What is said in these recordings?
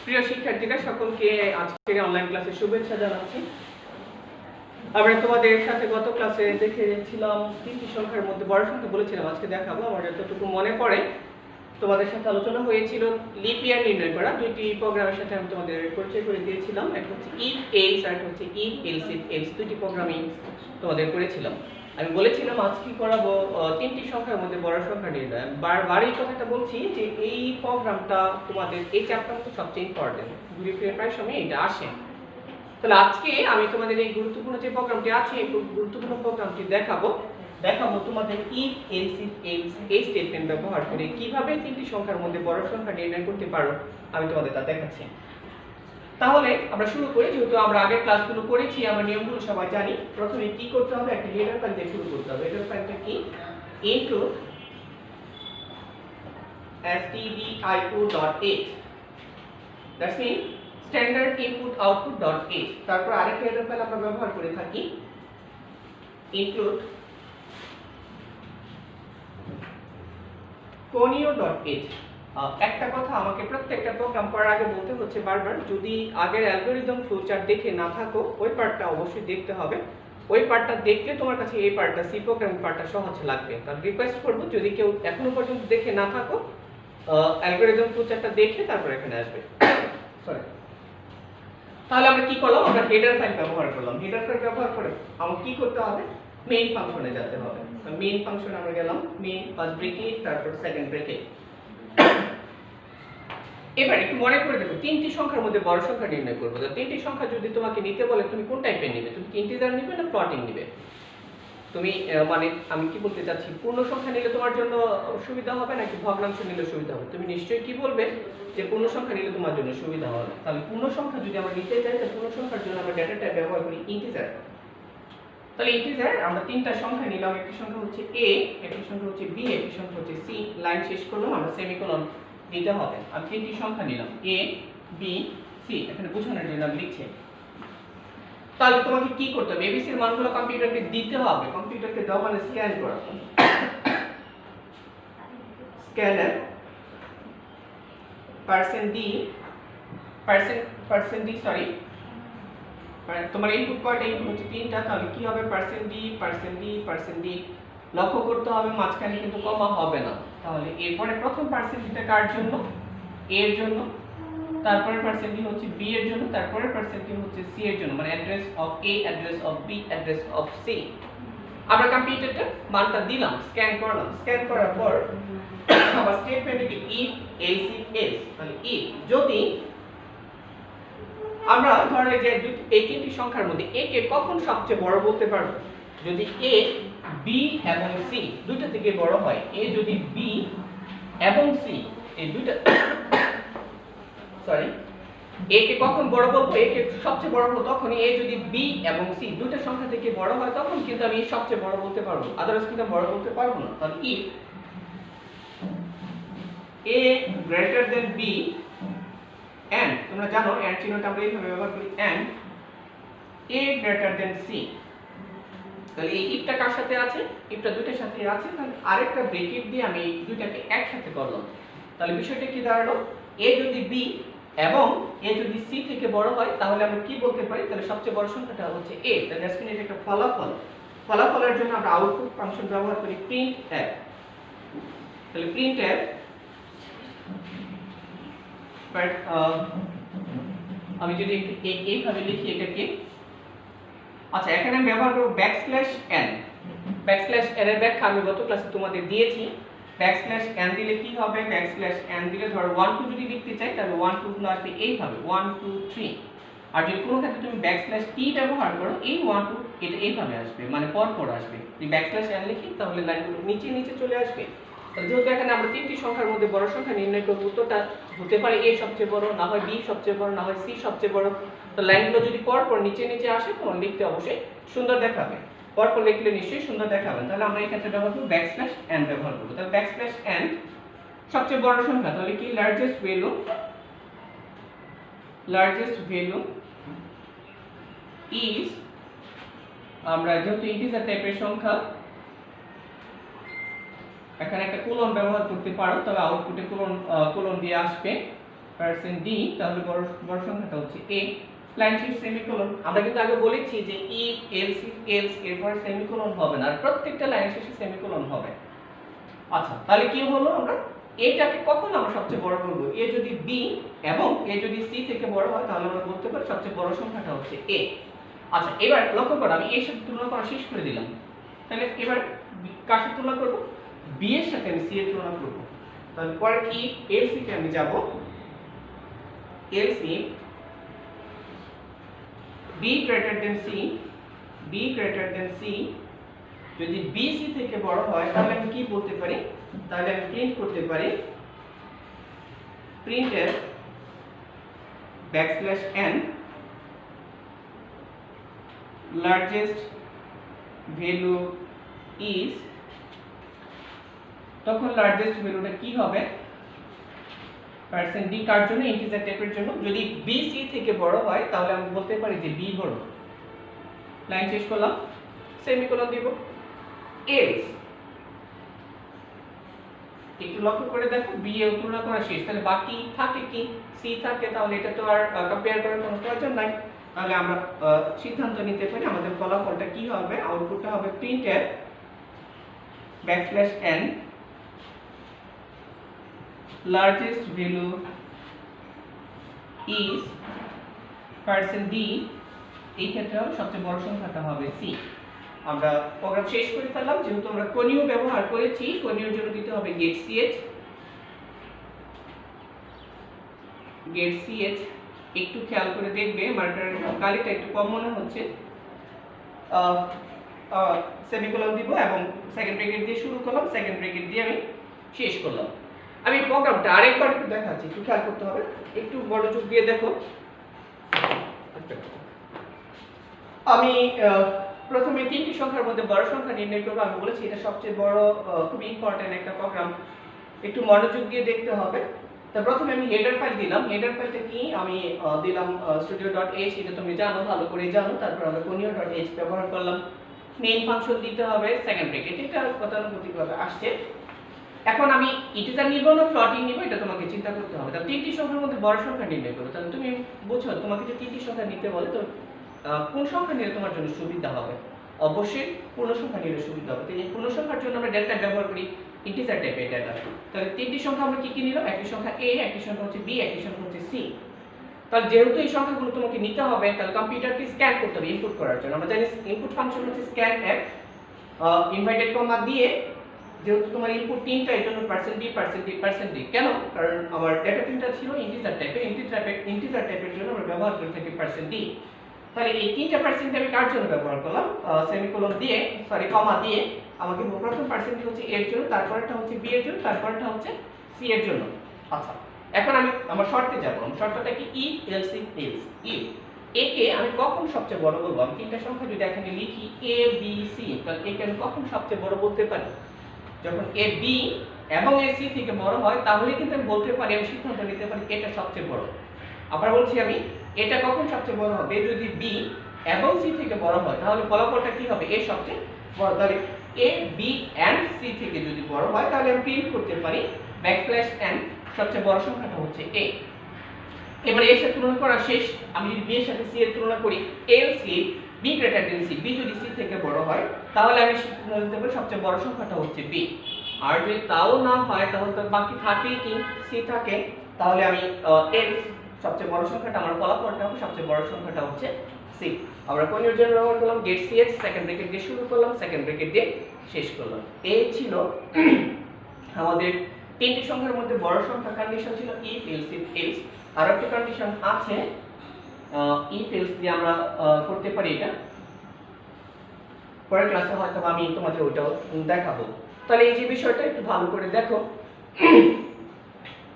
প্রিয় শিক্ষার্থীরা, সকলকে আজকের অনলাইন ক্লাসে শুভেচ্ছা জানাচ্ছি। আমরা তোমাদের সাথে গত ক্লাসে দেখেছিলাম তিনটি সংখ্যার মধ্যে বড় সংখ্যা বলেছিলাম আজকে দেখাবো। আমার যতটুকু মনে পড়ে তোমাদের সাথে আলোচনা হয়েছিল লিপ ইয়ার নির্ণয় করা। দুইটি প্রোগ্রামের সাথে আমি তোমাদের পরিচয় করে দিয়েছিলাম। একটা হচ্ছে ইফ এলস আর একটা হচ্ছে ইফ এলস ইফ এলস। দুইটি প্রোগ্রামই তোমাদের করেছিলাম। আমি বলেছিলাম আজ কি করাবো, তিনটি সংখ্যার মধ্যে বড় সংখ্যা নির্ণয়। বারবার এই কথাটা বলছি যে এই প্রোগ্রামটা তোমাদের এই চ্যাপ্টারটা সবচেয়ে ইম্পর্টেন্ট, ঘুরে ফিরে প্রায় সময় এটা আসে। তাহলে আজকে আমি তোমাদের এই গুরুত্বপূর্ণ যে প্রোগ্রামটি আছে এই গুরুত্বপূর্ণ প্রোগ্রামটি দেখাবো তোমাদের ইফ এলস ইফ এলস এই স্টেটমেন্ট ব্যবহার করে কিভাবে তিনটি সংখ্যার মধ্যে বড় সংখ্যা নির্ণয় করতে পারো আমি তোমাদের তা দেখাচ্ছি। তাহলে আমরা শুরু করি। যেহেতু আমরা আগের ক্লাসগুলো করেছি, আমরা নিয়মগুলো সবাই জানি। প্রথমে কি করতে হবে, একটা হেডার ফাইল দিয়ে শুরু করতে হবে। হেডার ফাইলটা কি? include stdio.h, that's mean standard input আউটপুট.h। তারপর আরেকটা হেডার ফাইল আমরা ব্যবহার করে থাকি include conio.h। একটা কথা আমাকে প্রত্যেকটা প্রোগ্রাম করার আগে বলতে হচ্ছে বারবার, যদি আগের অ্যালগরিদম ফ্লোচার্ট দেখে না থাকো ওই পার্টটা অবশ্যই দেখতে হবে। ওই পার্টটা দেখলে তোমার কাছে এই পার্টটা সি প্রোগ্রামিং পার্টটা সহজ লাগবে। তাহলে রিকোয়েস্ট করব, যদি কেউ এখনো পর্যন্ত দেখে না থাকো অ্যালগরিদম ফ্লোচার্টটা দেখে তারপর এখানে আসবে। সরি। তাহলে আমরা কি করলাম, আমরা হেডার ফাইল ব্যবহার করলাম। হেডার ফাইল ব্যবহার করে আমাকে কি করতে হবে, মেইন ফাংশনে যেতে হবে। মেইন ফাংশনে আমরা গেলাম, মেইন ফার্স্ট ব্রেকেট তারপর সেকেন্ড ব্রেকেট। এবার একটু মনে করে দেখো, তিনটি সংখ্যার মধ্যে বড় সংখ্যা নির্ণয় করবো। তো তিনটি সংখ্যা যদি তোমাকে নিতে বলে তুমি কোন টাইপের নিবে? তুমি কি ইন্টিজার নিবে না ফ্লোটিং নিবে? তুমি মানে আমি কি বলতে চাচ্ছি, পূর্ণ সংখ্যা নিলে তোমার জন্য সুবিধা হবে নাকি ভগ্নাংশ নিলে সুবিধা হবে? তুমি নিশ্চয়ই কি বলবে যে পূর্ণ সংখ্যা নিলে তোমার জন্য সুবিধা হবে। তাহলে পূর্ণ সংখ্যা যদি আমরা নিতে চাই তাহলে পূর্ণ সংখ্যার জন্য আমরা ডেটা টাইপ ব্যবহার করি ইন্টিজার। তাহলে ইন্টিজার আমরা তিনটা সংখ্যা নিলাম। একটি সংখ্যা হচ্ছে a, একটি সংখ্যা হচ্ছে b, একটি সংখ্যা হচ্ছে c। লাইন শেষ করলাম, আমরা সেমিকোলন দিতে হবে। আমি তিনটি সংখ্যা নিলাম a, b, c। এখানে বোঝানোর জন্য আমি লিখছি। তাহলে তোমাকে কি করতে হবে, এবিসি এর মানগুলো কম্পিউটারকে দিতে হবে। কম্পিউটারকে দাও মানে স্ক্যান করা। স্ক্যানার পার্সেন্ট ডি সরি, তোমার ইনপুট কয়টা? ইনপুট হচ্ছে তিনটা। তাহলে কি হবে, পার্সেন্ট ডি। লক্ষ্য করতে হবে মাঝখানে কিন্তু কমা হবে না। তাহলে এরপরে প্রথম পার্সেন্ট ডিটা কার জন্য? a এর জন্য। তারপরে পার্সেন্ট ডি হচ্ছে b এর জন্য। তারপরে পার্সেন্ট ডি হচ্ছে c এর জন্য, মানে address of a, address of b, address of c। আমরা কম্পিউটারটা মানটা দিলাম, স্ক্যান করলাম। স্ক্যান করার পর আবার স্টেটমেন্টে কি ইফ এলস ইফ এলস। মানে ইফ যদি আমরা ধরে যে এই তিনটি সংখ্যার মধ্যে a কে কখন সবচেয়ে বড় বলতে পারবো? যদি a b এবং c দুইটা থেকে বড় হয়। a যদি b এবং c এই দুইটা সরি a কে কখন বড় বলবো? a কে সবচেয়ে বড় বলবো তখনই a যদি b এবং c দুইটা সংখ্যা থেকে বড় হয়, তখন কিন্তু আমি সবচেয়ে বড় বলতে পারবো, আদারওয়াইজ কিন্তু বড় বলতে পারবো না। তাহলে if a greater than b and তোমরা জানো and চিহ্নটা আমরা এইভাবে ব্যবহার করি, and a greater than c। তাহলে এই ইফটা কার সাথে আছে? ইফটা দুইটার সাথে আছে। তাহলে আরেকটা ব্রেকেট দিয়ে আমি দুইটাকে একসাথে করলাম। তাহলে বিষয়টা কি দাঁড়ালো, a যদি b এবং a যদি c থেকে বড় হয় তাহলে আমরা কি বলতে পারি? তাহলে সবচেয়ে বড় সংখ্যাটা হচ্ছে a। তাহলে দ্যাটস মিন এটা একটা ফলাফল। ফলাফলের জন্য আমরা আউটপুট ফাংশন ব্যবহার করি printf। তাহলে printf বাট আমি যদি এইভাবে লিখি এটাকে, আচ্ছা এখানে আমি ব্যবহার করব \n। \n এর ব্যাখ্যা আমি গত ক্লাসে তোমাদের দিয়েছি। \n দিলে কি হবে, \n দিলে ধরো 1 2 যদি লিখতে চাই তাহলে 1 2 গুলো আসবে এইভাবে 1 2 3। আর যদি কোনো ক্ষেত্রে তুমি \t ব্যবহার করো এই 1 2 এটা এইভাবে আসবে, মানে পরপর আসবে। যদি \n লিখি তাহলে লাইনগুলো নিচে নিচে চলে আসবে। যেহেতু এখানে আমরা তিনটি সংখ্যার মধ্যে বড় সংখ্যা নির্ণয় করব, উত্তরটা হতে পারে a সবচেয়ে বড়, না হয় b সবচেয়ে বড়, না হয় c সবচেয়ে বড়। তো লাইনগুলো যদি পরপর নিচে নিচে আসে তখন লিখতে অবশ্যই সুন্দর দেখাবে। পরপর লিখলে নিশ্চয়ই সুন্দর দেখাবে। তাহলে আমরা এই ক্ষেত্রে ব্যবহার করব \n ব্যবহার করব। তাহলে \n সবচেয়ে বড় সংখ্যা, তাহলে কি লার্জেস্ট ভ্যালু ইজ, আমরা যেহেতু ইন্টিজার টাইপের সংখ্যা এখানে একটা কোলন ব্যবহার করতে পারো, তবে আউটপুটে কোলন দিয়ে আসবে % d, তাহলে বড় সংখ্যাটা হচ্ছে a। লাইন শেষ সেমিকোলন। আমরা কিন্তু আগে বলেছি যে if else if else এরপর সেমিকোলন হবে না, আর প্রত্যেকটা লাইন শেষে সেমিকোলন হবে। আচ্ছা, তাহলে কি হলো, আমরা এটাকে কখন আমরা সবচেয়ে বড় করব? a যদি b এবং a যদি c থেকে বড় হয় তাহলে আমরা বলতে পারি সবচেয়ে বড় সংখ্যাটা হচ্ছে a। আচ্ছা, এবার লক্ষ্য করো, আমি এর সাথে তুলনা করা শেষ করে দিলাম। তাহলে এবার কার সাথে তুলনা করব? b এর সাথে আমি c এর তুলনা করব। তাহলে পরে কি else তে আমি যাব, else if b greater than c, b greater than c, যদি b c থেকে বড় হয় তাহলে আমি কি বলতে পারি? তাহলে আমি প্রিন্ট করতে পারি printf \n largest value is, তখন লার্জেস্ট ভ্যালুটা কি হবে? % d কার জন্য? ইন্টিজার টাইপের জন্য। যদি b c থেকে বড় হয় তাহলে আমি বলতে পারি যে b বড়। লাইন শেষ করলাম, সেমিকোলন দিব। else একটু লক্ষ্য করে দেখো, b এর তুলনা করা শেষ, তাহলে বাকি থাকে কি? c থাকে, তাহলে এটা তো আর কম্পেয়ার করার কোনো প্রয়োজন নাই। তাহলে আমরা সিদ্ধান্ত নিতে পারি আমাদের ফলাফলটা কি হবে? আউটপুটটা হবে printf \n largest value is % d, এই ক্ষেত্রে সবচেয়ে বড় সংখ্যাটা হবে c। আমরা প্রোগ্রাম শেষ করে ফেললাম। যেহেতু আমরা কোণীয় ব্যবহার করেছি, কোণীয়র জন্য দিতে হবে get ch। একটু খেয়াল করে দেখবে মার্কারের কালিটা একটু কম মনে হচ্ছে। সেমিকোলন দিব এবং সেকেন্ড ব্র্যাকেট দিয়ে শুরু করলাম, সেকেন্ড ব্র্যাকেট দিয়ে আমি শেষ করলাম। আমি প্রোগ্রামটা আরেকবার একটু দেখাচ্ছি, একটু খেয়াল করতে হবে, একটু মনোযোগ দিয়ে দেখো। আমি প্রথমে তিনটি সংখ্যার মধ্যে বড় সংখ্যা নির্ণয় করব। আমি বলেছি এটা সবচেয়ে বড়, খুব ইম্পর্টেন্ট একটা প্রোগ্রাম, একটু মনোযোগ দিয়ে দেখতে হবে। তো প্রথমে আমি হেডার ফাইল দিলাম। হেডার ফাইলটা কি? আমি দিলাম studio.h, এটা তুমি জানো, ভালো করে জানো। তারপর আমরা conio.h ব্যবহার করলাম। মেইন ফাংশন দিতে হবে সেকেন্ড ব্র্যাকেট, এটা গতানুগতিকভাবে আসছে। এখন আমি ইন্টিজার নিব না ফ্লোটিং নিব, এটা তোমাকে চিন্তা করতে হবে। তাহলে তিনটি সংখ্যার মধ্যে বড় সংখ্যা নির্ণয় করো। তাহলে তুমি বুঝো, তোমাকে যে তিনটি সংখ্যা নিতে বলে তো কোন সংখ্যা নিলে তোমার জন্য সুবিধা হবে? অবশ্যই পূর্ণ সংখ্যা নিলে সুবিধা হবে। তো এই পূর্ণ সংখ্যার জন্য আমরা ডেল্টা ব্যবহার করি, ইন্টিজার টাইপের ডেটা। তাহলে তিনটি সংখ্যা আমরা কি কি নিলাম? একটি সংখ্যা a, একটি সংখ্যা হচ্ছে b, একটি সংখ্যা হচ্ছে c। তাহলে যেহেতু এই সংখ্যাগুলো তোমাকে নিতে হবে, তাহলে কম্পিউটারকে স্ক্যান করতে হবে ইনপুট করার জন্য। আমরা জানি ইনপুট ফাংশন হচ্ছে scanf, ইনভার্টেড কমা দিয়ে, যেহেতু তোমার ইনপুট তিনটা, এই জন্য %d। কেন? কারণ আমার ডেটা তিনটা ছিল ইন্টিজার টাইপের, ইন্টিজার টাইপের জন্য আমরা ব্যবহার করে থাকি %d। তাহলে এই তিনটা % আমি কার জন্য ব্যবহার করলাম? সেমিকোলন দিয়ে, সরি কমা দিয়ে। আমাকে প্রথম % হচ্ছে a এর জন্য, তারপরটা হচ্ছে b এর জন্য, তারপরটা হচ্ছে c এর জন্য। আচ্ছা, এখন আমি আমার শর্তে যাব। শর্তটা কি? if else if else if a কে আমি কখন সবচেয়ে বড় বলবো? আমি তিনটা সংখ্যা যদি এখানে লিখি a b c, তাহলে a কে আমি কখন সবচেয়ে বড় বলতে পারি? যখন a b এবং a c থেকে বড় হয়, তাহলে কিন্তু আমি বলতে পারি, আমি সিদ্ধান্ত নিতে পারি এটা সবচেয়ে বড়। আবার বলছি আমি, এটা কখন সবচেয়ে বড় হবে? যদি b এবং c থেকে বড় হয়, তাহলে ফলাফলটা কি হবে? a সবচেয়ে বড়। তাহলে a b and c থেকে যদি বড় হয়, তাহলে আমি প্রিন্ট করতে পারি \n সবচেয়ে বড় সংখ্যাটা হচ্ছে a। এবারে এর সাথে তুলনা করা শেষ। আমি যদি b এর সাথে c এর তুলনা করি, else if b greater than c, b যদি c থেকে বড় হয়, তাহলে আমি সিদ্ধান্ত নিতে পারি সবচেয়ে বড় সংখ্যাটা হচ্ছে b। আর যদি তাও না হয়, তাহলে তো বাকি থাকেই কি? c থাকে। তাহলে আমি else সবচেয়ে বড় সংখ্যাটা, আমার ফলাফলটা হবে সবচেয়ে বড় সংখ্যাটা হচ্ছে c। আমরা কোণীয় জন্য ব্যবহার করলাম get ch, সেকেন্ড ব্র্যাকেট দিয়ে শুরু করলাম, সেকেন্ড ব্র্যাকেট দিয়ে শেষ করলাম। এই ছিল আমাদের তিনটি সংখ্যার মধ্যে বড় সংখ্যা কন্ডিশন ছিল if else if else। আর একটা কন্ডিশন আছে if else দিয়ে আমরা করতে পারি এটা। পরের ক্লাসে হয়তো আমি তোমাদের ওইটাও দেখাবো। তাহলে এই যে বিষয়টা একটু ভালো করে দেখো।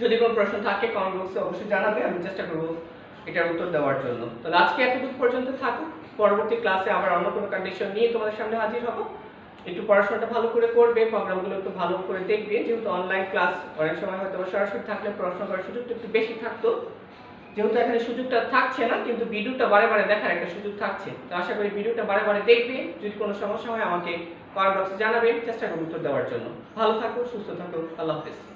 যদি কোনো প্রশ্ন থাকে কমেন্ট বক্সে অবশ্যই জানাবে, আমি চেষ্টা করব এটার উত্তর দেওয়ার জন্য। তাহলে আজকে এতটুকু পর্যন্ত থাকুক। পরবর্তী ক্লাসে আবার অন্য কোনো কন্ডিশন নিয়ে তোমাদের সামনে হাজির হব। একটু পড়াশোনাটা ভালো করে করবে, প্রোগ্রামগুলো একটু ভালো করে দেখবে। যেহেতু অনলাইন ক্লাস, অনেক সময় হয়তো সরাসরি থাকলে পড়াশোনা করার সুযোগটা একটু বেশি থাকতো। যেহেতু এখানে সুযোগটা থাকছে না, কিন্তু ভিডিওটা বারে বারে দেখার একটা সুযোগ থাকছে। তো আশা করি ভিডিওটা বারে বারে দেখবে। যদি কোনো সমস্যা হয় আমাকে কমেন্ট বক্সে জানাবেন, চেষ্টা করব উত্তর দেওয়ার জন্য। ভালো থাকো, সুস্থ থাকো, আল্লাহ হাফেজ।